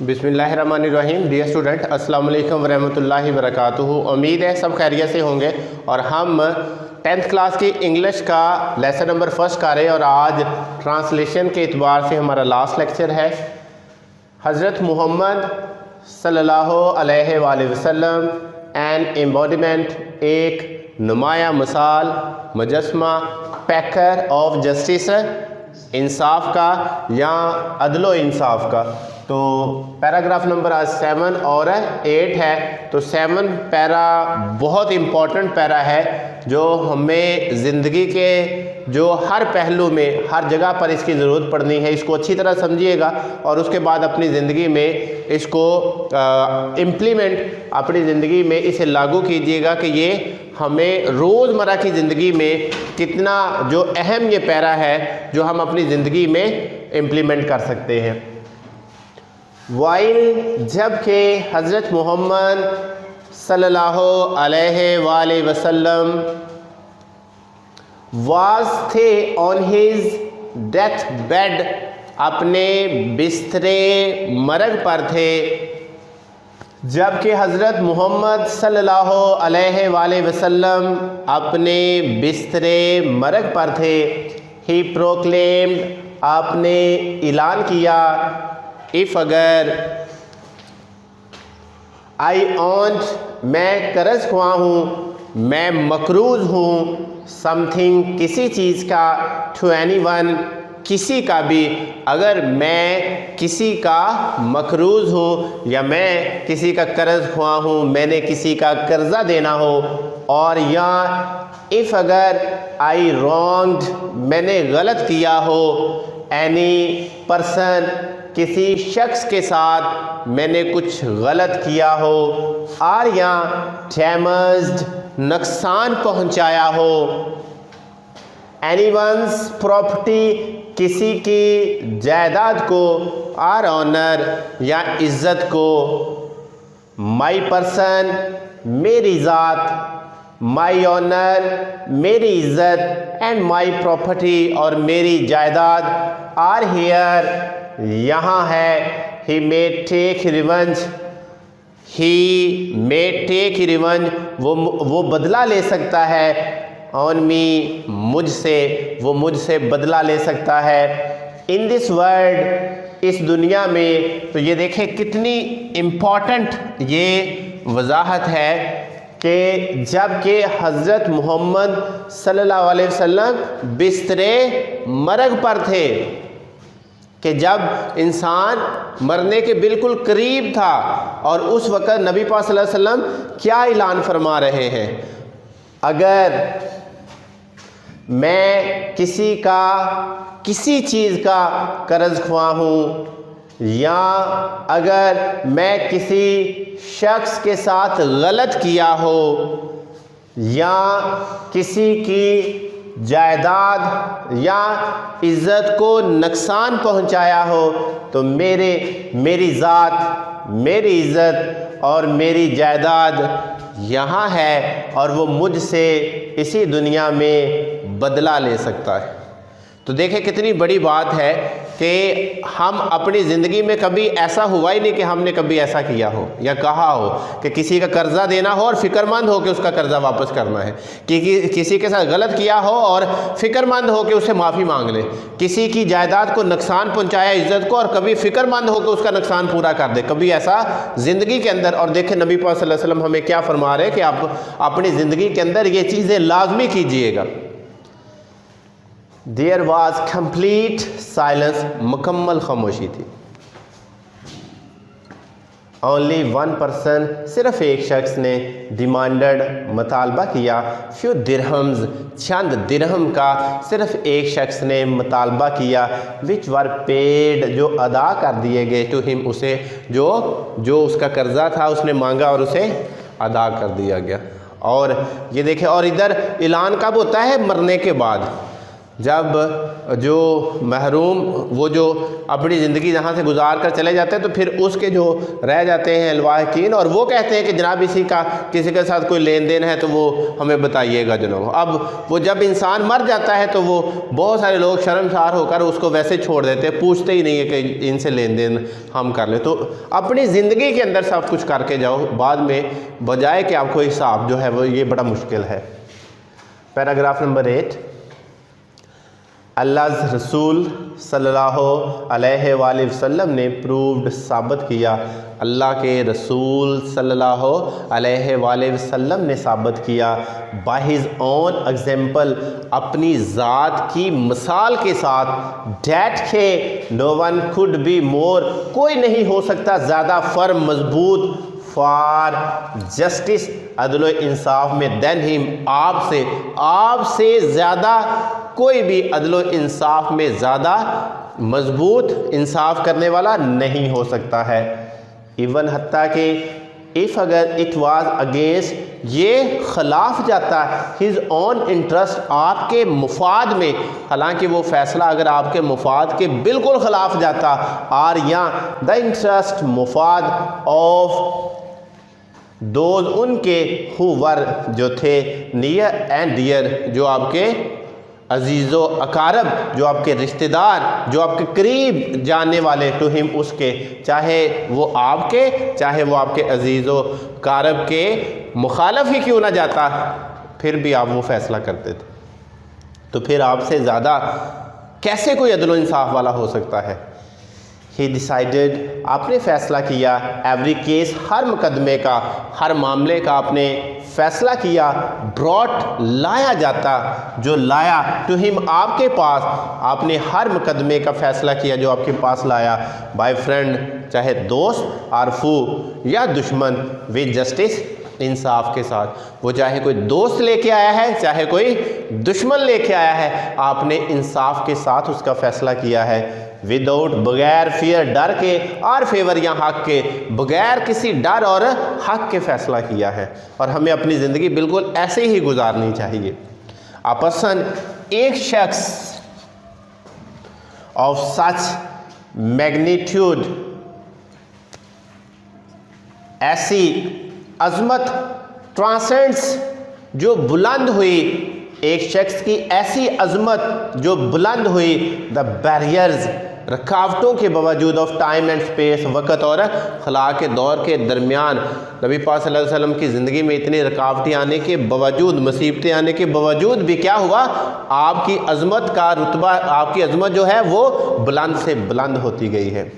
बिस्मिल्लाहिर्रहमानिर्रहीम। Dear student, अस्सलाम वालेकुम वरहमतुल्लाहि वबरकातुहू। उम्मीद है सब खैरियत से होंगे और हम 10th क्लास की इंग्लिश का लेसन नंबर फर्स्ट कर रहे हैं और आज ट्रांसलेशन के एतबार से हमारा लास्ट लेक्चर है। हज़रत मोहम्मद सल्लल्लाहु अलैहि वसल्लम एन एम्बॉडीमेंट, एक नुमाया मिसाल, मुजस्मा, पैकर ऑफ जस्टिस, इंसाफ का या अदलो इंसाफ का। तो पैराग्राफ नंबर आज 7 और 8 है। तो 7 पैरा बहुत इम्पॉर्टेंट पैरा है जो हमें ज़िंदगी के जो हर पहलू में हर जगह पर इसकी ज़रूरत पड़नी है। इसको अच्छी तरह समझिएगा और उसके बाद अपनी ज़िंदगी में इसको इम्प्लीमेंट अपनी ज़िंदगी में इसे लागू कीजिएगा कि ये हमें रोज़मर्रा की ज़िंदगी में कितना जो अहम ये पैरा है जो हम अपनी ज़िंदगी में इम्प्लीमेंट कर सकते हैं। वाइल जबकि हज़रत मोहम्मद सल्लल्लाहु अलैहि वसल्लम वाज थे ऑन हिज डेथ बेड, अपने बिस्तरे मरग पर थे। जबकि हज़रत मोहम्मद सल्लल्लाहु अलैहि वसल्लम अपने बिस्तरे मरग पर थे। ही प्रोक्लेम्ड, आपने ऐलान किया, इफ़ अगर आई ऑन्ट, मैं कर्ज ख्वाह हूँ, मैं मकरूज़ हूँ, समथिंग किसी चीज़ का, टू एनीवन किसी का भी। अगर मैं किसी का मकरूज़ हूँ या मैं किसी का कर्ज ख्वाह हूँ, मैंने किसी का कर्जा देना हो, और या इफ़ अगर आई रॉन्ग्ड, मैंने गलत किया हो, एनी पर्सन किसी शख्स के साथ मैंने कुछ गलत किया हो, और या डैमेज्ड नुकसान पहुंचाया हो, एनीवन्स प्रॉपर्टी किसी की जायदाद को, और ऑनर या इज्जत को, माई पर्सन मेरी ज़ात, माई ऑनर मेरी इज्जत, एंड माई प्रॉपर्टी और मेरी जायदाद, आर हियर यहाँ है। ही मे टेक रिवेंज, ही मे टेक रिवेंज वो बदला ले सकता है, ऑन मी मुझसे, वो मुझसे बदला ले सकता है। इन दिस वर्ल्ड, इस दुनिया में। तो ये देखें कितनी इम्पॉर्टेंट ये वजाहत है कि जबकि हज़रत मोहम्मद सल्लल्लाहु अलैहि वसल्लम बिस्तरे मरग पर थे, कि जब इंसान मरने के बिल्कुल करीब था और उस वक़्त नबी पाक सल्लल्लाहु अलैहि वसल्लम क्या ऐलान फरमा रहे हैं, अगर मैं किसी का किसी चीज़ का कर्ज ख्वाह हूँ या अगर मैं किसी शख्स के साथ गलत किया हो या किसी की जायदाद या इज़्ज़त को नुकसान पहुंचाया हो, तो मेरी ज़ात, मेरी इज़्ज़त और मेरी जायदाद यहाँ है और वो मुझसे इसी दुनिया में बदला ले सकता है। तो देखें कितनी बड़ी बात है कि हम अपनी ज़िंदगी में कभी ऐसा हुआ ही नहीं कि हमने कभी ऐसा किया हो या कहा हो कि किसी का कर्जा देना हो और फ़िक्रमंद हो कि उसका कर्जा वापस करना है, कि किसी के साथ गलत किया हो और फ़िक्रमंद हो कि उससे माफ़ी मांग ले, किसी की जायदाद को नुकसान पहुंचाया, इज़्ज़त को, और कभी फ़िक्रमंद हो कि उसका नुकसान पूरा कर दे, कभी ऐसा ज़िंदगी के अंदर। और देखें नबी पाक सल्लल्लाहु अलैहि वसल्लम हमें क्या फरमा रहे हैं कि आप अपनी ज़िंदगी के अंदर ये चीज़ें लाजमी कीजिएगा। देयर वॉज कंप्लीट साइलेंस, मुकम्मल खामोशी थी। ओनली वन पर्सन, सिर्फ एक शख्स ने डिमांडेड, मुतालबा किया, फ्यू दिरहम्स, चंद दिरहम का सिर्फ एक शख्स ने मुतालबा किया, विच वर पेड, जो अदा कर दिए गए, टू हिम, उसे, जो उसका कर्जा था उसने मांगा और उसे अदा कर दिया गया। और ये देखें, और इधर ऐलान कब होता है, मरने के बाद। जब जो महरूम वो जो अपनी ज़िंदगी यहाँ से गुजार कर चले जाते हैं तो फिर उसके जो रह जाते हैं लवाहिकीन, और वो कहते हैं कि जनाब किसी के साथ कोई लेन देन है तो वो हमें बताइएगा जनाब। अब वो जब इंसान मर जाता है तो वो बहुत सारे लोग शर्मसार होकर उसको वैसे छोड़ देते हैं, पूछते ही नहीं है कि इनसे लेन देन हम कर ले। तो अपनी ज़िंदगी के अंदर सब कुछ करके जाओ, बाद में बजाय कि आपको हिसाब जो है वो ये बड़ा मुश्किल है। पैराग्राफ नंबर 8, अल्लाह रसूल सल्लल्लाहु अलैहि वसल्लम ने प्रूव्ड साबित किया, अल्लाह के रसूल सल्लल्लाहु अलैहि वसल्लम ने साबित किया बाय हिज ओन एग्जाम्पल, अपनी ज़ात की मिसाल के साथ, डैट के no one could be more, कोई नहीं हो सकता ज़्यादा फर्म मजबूत, फॉर जस्टिस अदल इंसाफ में देन हिम, आपसे ज़्यादा कोई भी अदल इंसाफ में ज़्यादा मजबूत इंसाफ करने वाला नहीं हो सकता है। इवन हत्ता कि इफ़ अगर इट वाज अगेंस्ट, ये खिलाफ जाता हिज ओन इंटरेस्ट, आपके मुफाद में, हालांकि वो फ़ैसला अगर आपके मुफाद के बिल्कुल ख़िलाफ़ जाता, और या द इंटरेस्ट मुफाद ऑफ दोज, उनके हु वर जो थे, नियर एंड डियर, जो आपके अजीज़ो अकारब, जो आपके रिश्तेदार, जो आपके करीब जानने वाले, टू हिम उसके, चाहे वो आपके अजीज़ो अकारब के मुखालफ ही क्यों ना जाता, फिर भी आप वो फ़ैसला करते थे। तो फिर आपसे ज़्यादा कैसे कोई अदल इंसाफ वाला हो सकता है। ही डिसाइडेड, आपने फ़ैसला किया, एवरी केस, हर मुकदमे का, हर मामले का आपने फ़ैसला किया, ब्रॉट, लाया जाता, जो लाया, टू हिम, आपके पास, आपने हर मुकदमे का फ़ैसला किया जो आपके पास लाया, बाय फ्रेंड, चाहे दोस्त, और फू या दुश्मन, विद जस्टिस, इंसाफ के साथ। वो चाहे कोई दोस्त लेके आया है, चाहे कोई दुश्मन लेके आया है, आपने इंसाफ के साथ उसका फ़ैसला किया है, विदाउट, बगैर फियर, डर के, और फेवर या हक के, बगैर किसी डर और हक के फ़ैसला किया है। और हमें अपनी ज़िंदगी बिल्कुल ऐसे ही गुजारनी चाहिए। अ पर्सन, एक शख्स, ऑफ सच मैग्नीट्यूड, ऐसी अज़मत, ट्रांसेंड्स, जो बुलंद हुई, एक शख्स की ऐसी अज़मत जो बुलंद हुई, द बैरियर्स, रुकावटों के बावजूद, ऑफ टाइम एंड स्पेस, वक़्त और खला के दौर के दरमियान। नबी पाक सल्लल्लाहु अलैहि वसल्लम की ज़िंदगी में इतनी रुकावटें आने के बावजूद, मुसीबतें आने के बावजूद भी क्या हुआ, आपकी अज़मत का रुतबा, आपकी अज़मत जो है वो बुलंद से बुलंद होती गई है।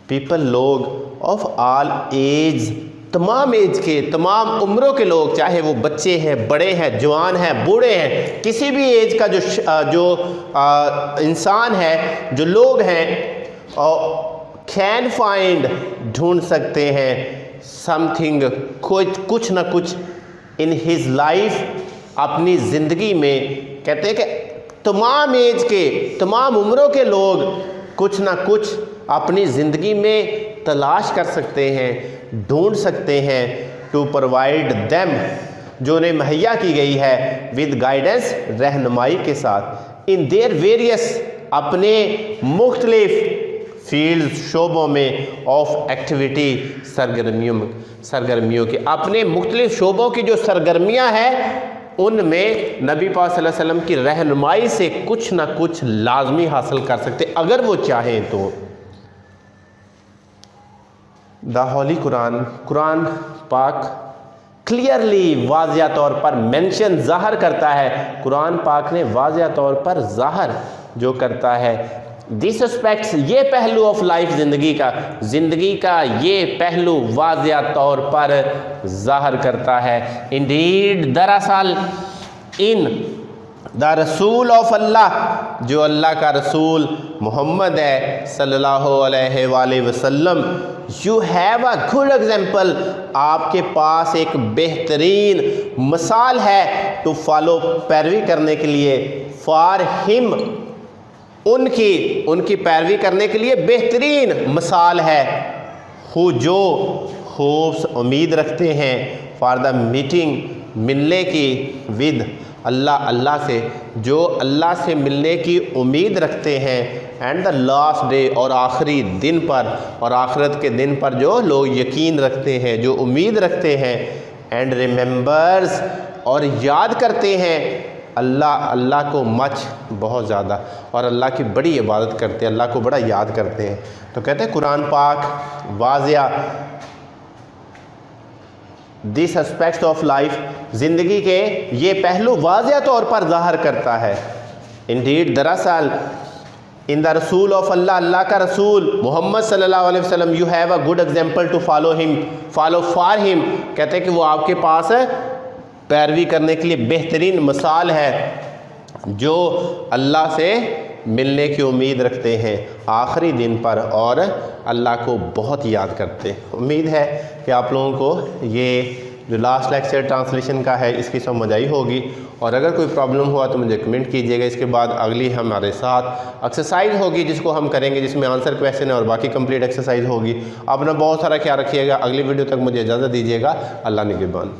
पीपल, लोग, ऑफ आल एज, तमाम एज के, तमाम उम्रों के लोग, चाहे वो बच्चे हैं, बड़े हैं, जवान हैं, बूढ़े हैं, किसी भी एज का जो इंसान है, जो लोग हैं, कैन फाइंड, ढूंढ सकते हैं, समथिंग, कुछ ना कुछ, इन हिज लाइफ, अपनी ज़िंदगी में। कहते हैं कि तमाम एज के, तमाम उम्रों के लोग कुछ ना कुछ अपनी ज़िंदगी में तलाश कर सकते हैं, ढूंढ सकते हैं, टू प्रोवाइड देम, जो उन्हें मुहैया की गई है, विद गाइडेंस, रहनुमाई के साथ, इन देयर वेरियस, अपने मुख्तलिफ फील्ड, शोबों में, ऑफ एक्टिविटी, सरगर्मियों की, अपने मुख्तलिफ शोबों की जो सरगर्मियाँ हैं उनमें नबी पाक सल्लल्लाहु अलैहि वसल्लम की रहनुमाई से कुछ ना कुछ लाजमी हासिल कर सकते अगर वो चाहें तो। द होली कुरान पाक क्लियरली, वाज़िया तौर पर मेंशन, ज़ाहर करता है, कुरान पाक ने वाज़िया तौर पर ज़ाहर जो करता है, दिस एस्पेक्ट्स, ये पहलू ऑफ लाइफ, ज़िंदगी का ये पहलू वाज़िया तौर पर ज़ाहर करता है। इंडीड, दरअसल, इन द रसूल ऑफ अल्लाह, जो अल्लाह का रसूल मोहम्मद है सल्लल्लाहु अलैहि वसल्लम, you have a good example, आपके पास एक बेहतरीन मिसाल है, टू फॉलो, पैरवी करने के लिए, फॉर हिम, उनकी पैरवी करने के लिए बेहतरीन मिसाल है, हु, जो, होप्स, उम्मीद रखते हैं, फॉर द मीटिंग, मिलने की, विद, अल्लाह से, जो अल्लाह से मिलने की उम्मीद रखते हैं, एंड द लास्ट डे, और आखिरी दिन पर और आखिरत के दिन पर जो लोग यकीन रखते हैं, जो उम्मीद रखते हैं, एंड रिमेंबर्स, और याद करते हैं अल्लाह को मच, बहुत ज़्यादा, और अल्लाह की बड़ी इबादत करते हैं, अल्लाह को बड़ा याद करते हैं। तो कहते हैं कुरान पाक वाज़िया दिस एस्पेक्ट्स ऑफ लाइफ, ज़िंदगी के ये पहलू वाज़िया तौर पर ज़ाहिर करता है। इंडीड, दरअसल, इन द रसूल ऑफ अल्लाह, अल्लाह का रसूल मोहम्मद सल्लल्लाहु अलैहि वसल्लम, you have a good example to follow for him. कहते हैं कि वो आपके पास पैरवी करने के लिए बेहतरीन मिसाल है, जो अल्लाह से मिलने की उम्मीद रखते हैं आखिरी दिन पर और अल्लाह को बहुत याद करते हैं। उम्मीद है कि आप लोगों को ये जो लास्ट लेक्चर ट्रांसलेशन का है इसकी समझ आई होगी, और अगर कोई प्रॉब्लम हुआ तो मुझे कमेंट कीजिएगा। इसके बाद अगली हमारे साथ एक्सरसाइज होगी जिसको हम करेंगे, जिसमें आंसर क्वेश्चन है और बाकी कंप्लीट एक्सरसाइज होगी। अपना बहुत सारा ख्याल रखिएगा। अगली वीडियो तक मुझे इजाज़त दीजिएगा। अल्लाह निगहबान।